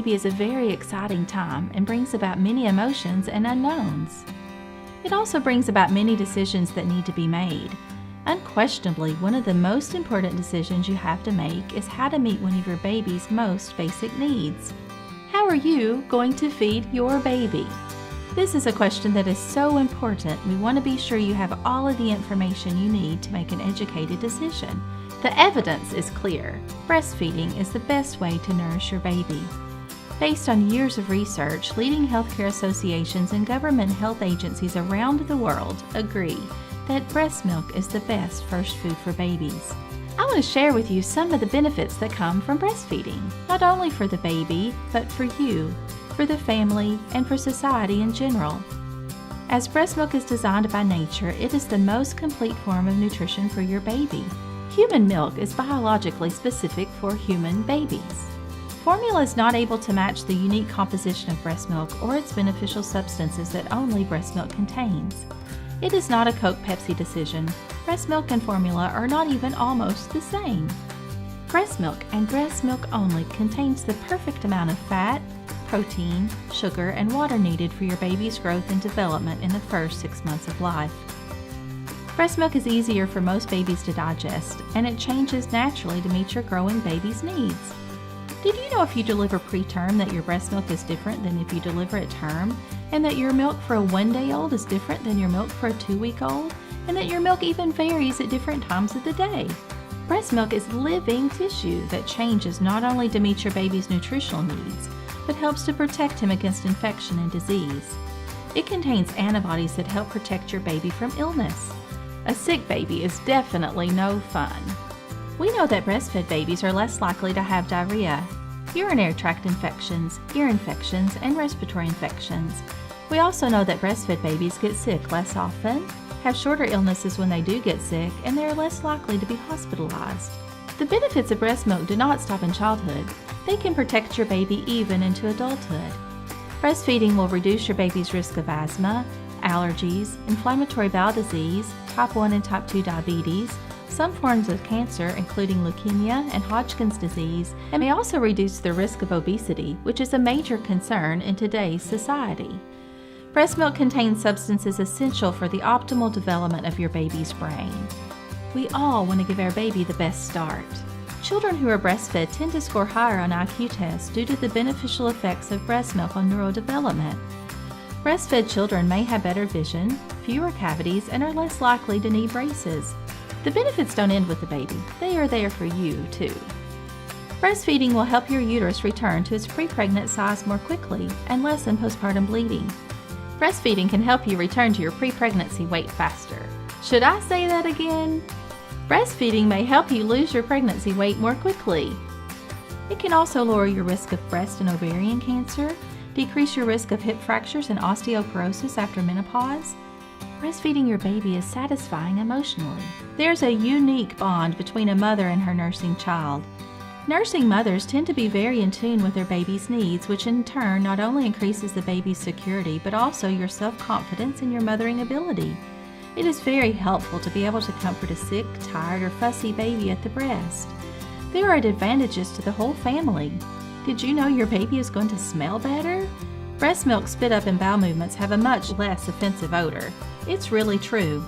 baby is a very exciting time and brings about many emotions and unknowns. It also brings about many decisions that need to be made. Unquestionably, one of the most important decisions you have to make is how to meet one of your baby's most basic needs. How are you going to feed your baby? This is a question that is so important. We want to be sure you have all of the information you need to make an educated decision. The evidence is clear. Breastfeeding is the best way to nourish your baby. Based on years of research, leading healthcare associations and government health agencies around the world agree that breast milk is the best first food for babies. I want to share with you some of the benefits that come from breastfeeding, not only for the baby, but for you, for the family, and for society in general. As breast milk is designed by nature, it is the most complete form of nutrition for your baby. Human milk is biologically specific for human babies. Formula is not able to match the unique composition of breast milk or its beneficial substances that only breast milk contains. It is not a Coke-Pepsi decision. Breast milk and formula are not even almost the same. Breast milk and breast milk only contains the perfect amount of fat, protein, sugar, and water needed for your baby's growth and development in the first 6 months of life. Breast milk is easier for most babies to digest, and it changes naturally to meet your growing baby's needs. Did you know if you deliver preterm that your breast milk is different than if you deliver at term, and that your milk for a 1-day-old is different than your milk for a 2-week-old, and that your milk even varies at different times of the day? Breast milk is living tissue that changes not only to meet your baby's nutritional needs, but helps to protect him against infection and disease. It contains antibodies that help protect your baby from illness. A sick baby is definitely no fun. We know that breastfed babies are less likely to have diarrhea, urinary tract infections, ear infections, and respiratory infections. We also know that breastfed babies get sick less often, have shorter illnesses when they do get sick, and they are less likely to be hospitalized. The benefits of breast milk do not stop in childhood. They can protect your baby even into adulthood. Breastfeeding will reduce your baby's risk of asthma, allergies, inflammatory bowel disease, type 1 and type 2 diabetes, some forms of cancer including leukemia and Hodgkin's disease, and may also reduce the risk of obesity, which is a major concern in today's society. Breast milk contains substances essential for the optimal development of your baby's brain. We all want to give our baby the best start. Children who are breastfed tend to score higher on IQ tests due to the beneficial effects of breast milk on neurodevelopment. Breastfed children may have better vision, fewer cavities, and are less likely to need braces. The benefits don't end with the baby. They are there for you, too. Breastfeeding will help your uterus return to its pre-pregnant size more quickly and lessen postpartum bleeding. Breastfeeding can help you return to your pre-pregnancy weight faster. Should I say that again? Breastfeeding may help you lose your pregnancy weight more quickly. It can also lower your risk of breast and ovarian cancer, decrease your risk of hip fractures and osteoporosis after menopause. Breastfeeding your baby is satisfying emotionally. There's a unique bond between a mother and her nursing child. Nursing mothers tend to be very in tune with their baby's needs, which in turn not only increases the baby's security, but also your self-confidence and your mothering ability. It is very helpful to be able to comfort a sick, tired, or fussy baby at the breast. There are advantages to the whole family. Did you know your baby is going to smell better? Breast milk spit up and bowel movements have a much less offensive odor. It's really true.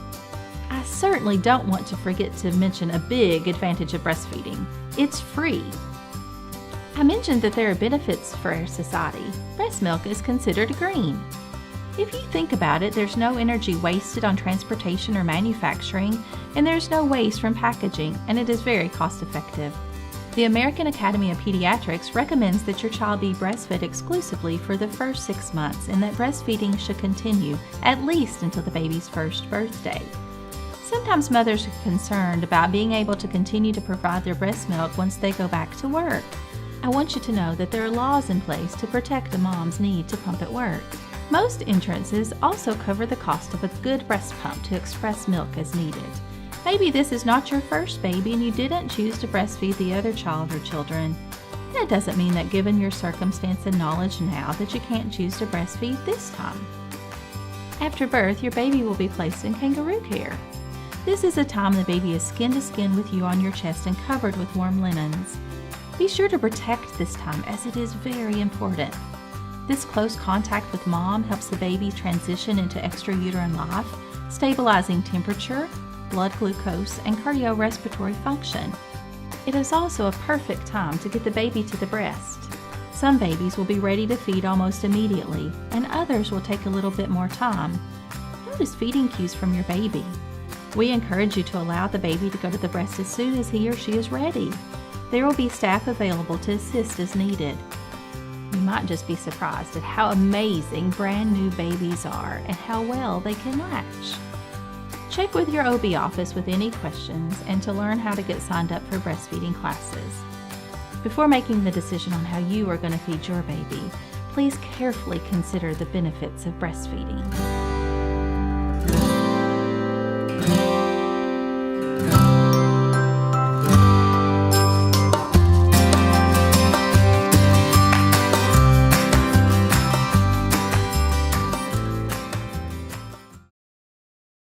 I certainly don't want to forget to mention a big advantage of breastfeeding. It's free. I mentioned that there are benefits for our society. Breast milk is considered green. If you think about it, there's no energy wasted on transportation or manufacturing, and there's no waste from packaging, and it is very cost-effective. The American Academy of Pediatrics recommends that your child be breastfed exclusively for the first 6 months and that breastfeeding should continue at least until the baby's first birthday. Sometimes mothers are concerned about being able to continue to provide their breast milk once they go back to work. I want you to know that there are laws in place to protect a mom's need to pump at work. Most insurances also cover the cost of a good breast pump to express milk as needed. Maybe this is not your first baby and you didn't choose to breastfeed the other child or children. That doesn't mean that given your circumstance and knowledge now that you can't choose to breastfeed this time. After birth, your baby will be placed in kangaroo care. This is a time the baby is skin to skin with you on your chest and covered with warm linens. Be sure to protect this time as it is very important. This close contact with mom helps the baby transition into extrauterine life, stabilizing temperature, blood glucose, and cardiorespiratory function. It is also a perfect time to get the baby to the breast. Some babies will be ready to feed almost immediately, and others will take a little bit more time. Notice feeding cues from your baby. We encourage you to allow the baby to go to the breast as soon as he or she is ready. There will be staff available to assist as needed. You might just be surprised at how amazing brand new babies are and how well they can latch. Check with your OB office with any questions and to learn how to get signed up for breastfeeding classes. Before making the decision on how you are going to feed your baby, please carefully consider the benefits of breastfeeding.